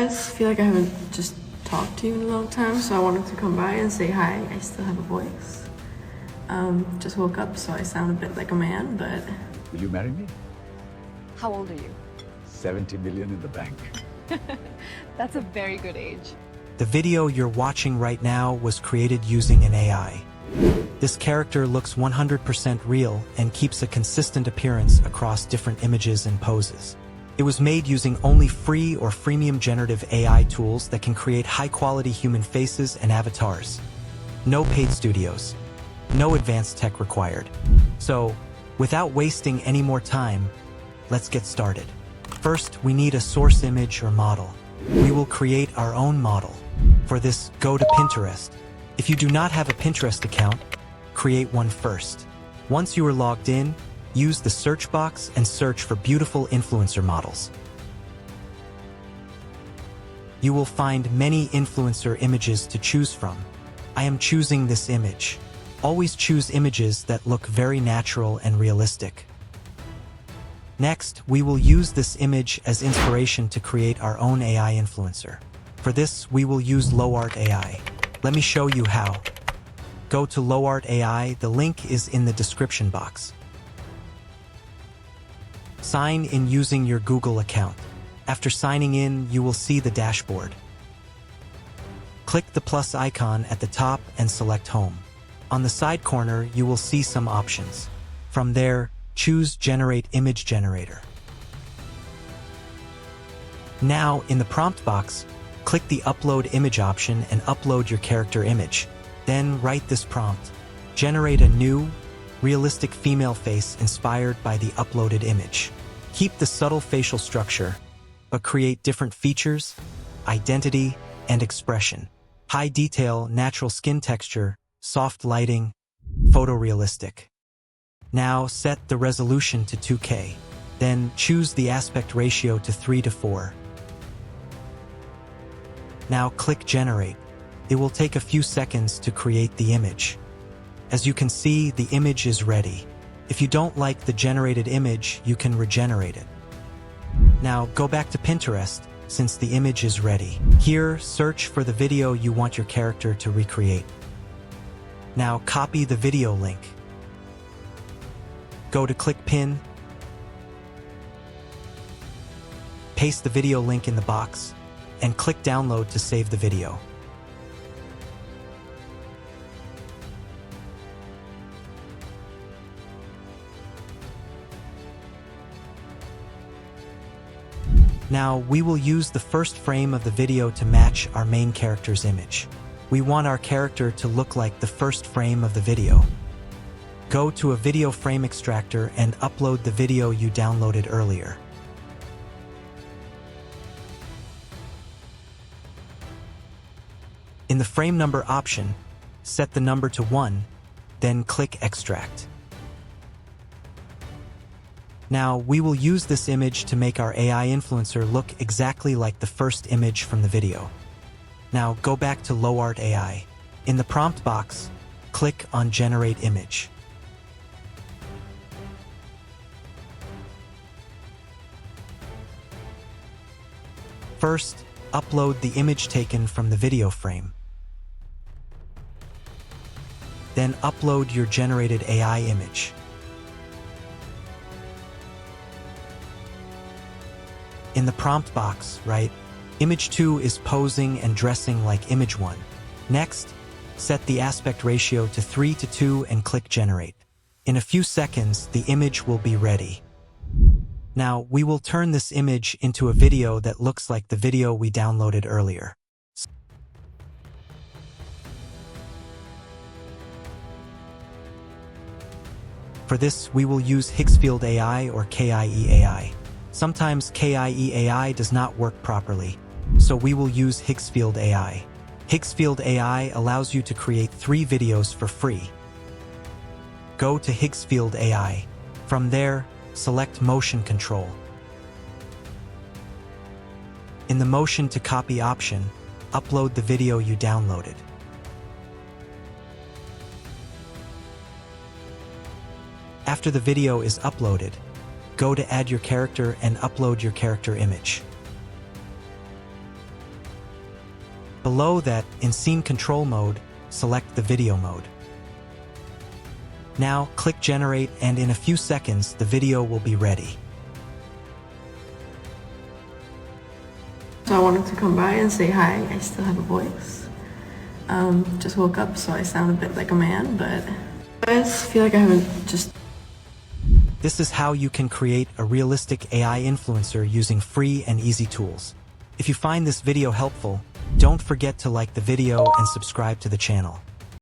guys. Feel like I haven't just talked to you in a long time, so I wanted to come by and say hi. I still have a voice. Just woke up, so I sound a bit like a man, but... Will you marry me? How old are you? 70 million in the bank. That's a very good age. The video you're watching right now was created using an AI. This character looks 100% real and keeps a consistent appearance across different images and poses. It was made using only free or freemium generative AI tools that can create high-quality human faces and avatars. No paid studios. No advanced tech required. So, without wasting any more time, let's get started. First, we need a source image or model. We will create our own model. For this, go to Pinterest. If you do not have a Pinterest account, create one first. Once you are logged in, use the search box and search for beautiful influencer models. You will find many influencer images to choose from. I am choosing this image. Always choose images that look very natural and realistic. Next, we will use this image as inspiration to create our own AI influencer. For this, we will use Lovart AI. Let me show you how. Go to Lovart AI, the link is in the description box. Sign in using your Google account. After signing in, you will see the dashboard. Click the plus icon at the top and select Home. On the side corner, you will see some options. From there, choose Generate Image Generator. Now, in the prompt box, click the Upload Image option and upload your character image. Then write this prompt. Generate a new, realistic female face inspired by the uploaded image. Keep the subtle facial structure, but create different features, identity, and expression. High detail, natural skin texture, soft lighting, photorealistic. Now set the resolution to 2K. Then choose the aspect ratio to 3:4. Now click Generate. It will take a few seconds to create the image. As you can see, the image is ready. If you don't like the generated image, you can regenerate it. Now go back to Pinterest, since the image is ready. Here, search for the video you want your character to recreate. Now copy the video link. Go to Click Pin. Paste the video link in the box, and click Download to save the video. Now, we will use the first frame of the video to match our main character's image. We want our character to look like the first frame of the video. Go to a video frame extractor and upload the video you downloaded earlier. In the frame number option, set the number to 1, then click Extract. Now, we will use this image to make our AI influencer look exactly like the first image from the video. Now, go back to Lovart AI. In the prompt box, click on Generate Image. First, upload the image taken from the video frame. Then upload your generated AI image. In the prompt box, write, Image 2 is posing and dressing like Image 1. Next, set the aspect ratio to 3:2 and click Generate. In a few seconds, the image will be ready. Now, we will turn this image into a video that looks like the video we downloaded earlier. For this, we will use Higgsfield AI or KIE AI. Sometimes KIE AI does not work properly, so we will use Higgsfield AI. Higgsfield AI allows you to create 3 videos for free. Go to Higgsfield AI. From there, select Motion Control. In the Motion to Copy option, upload the video you downloaded. After the video is uploaded, go to Add Your Character and upload your character image. Below that, in Scene Control mode, select the video mode. Now, click Generate, and in a few seconds, the video will be ready. So I wanted to come by and say hi. I still have a voice. Just woke up, so I sound a bit like a man, but I just feel like I haven't just... This is how you can create a realistic AI influencer using free and easy tools. If you find this video helpful, don't forget to like the video and subscribe to the channel.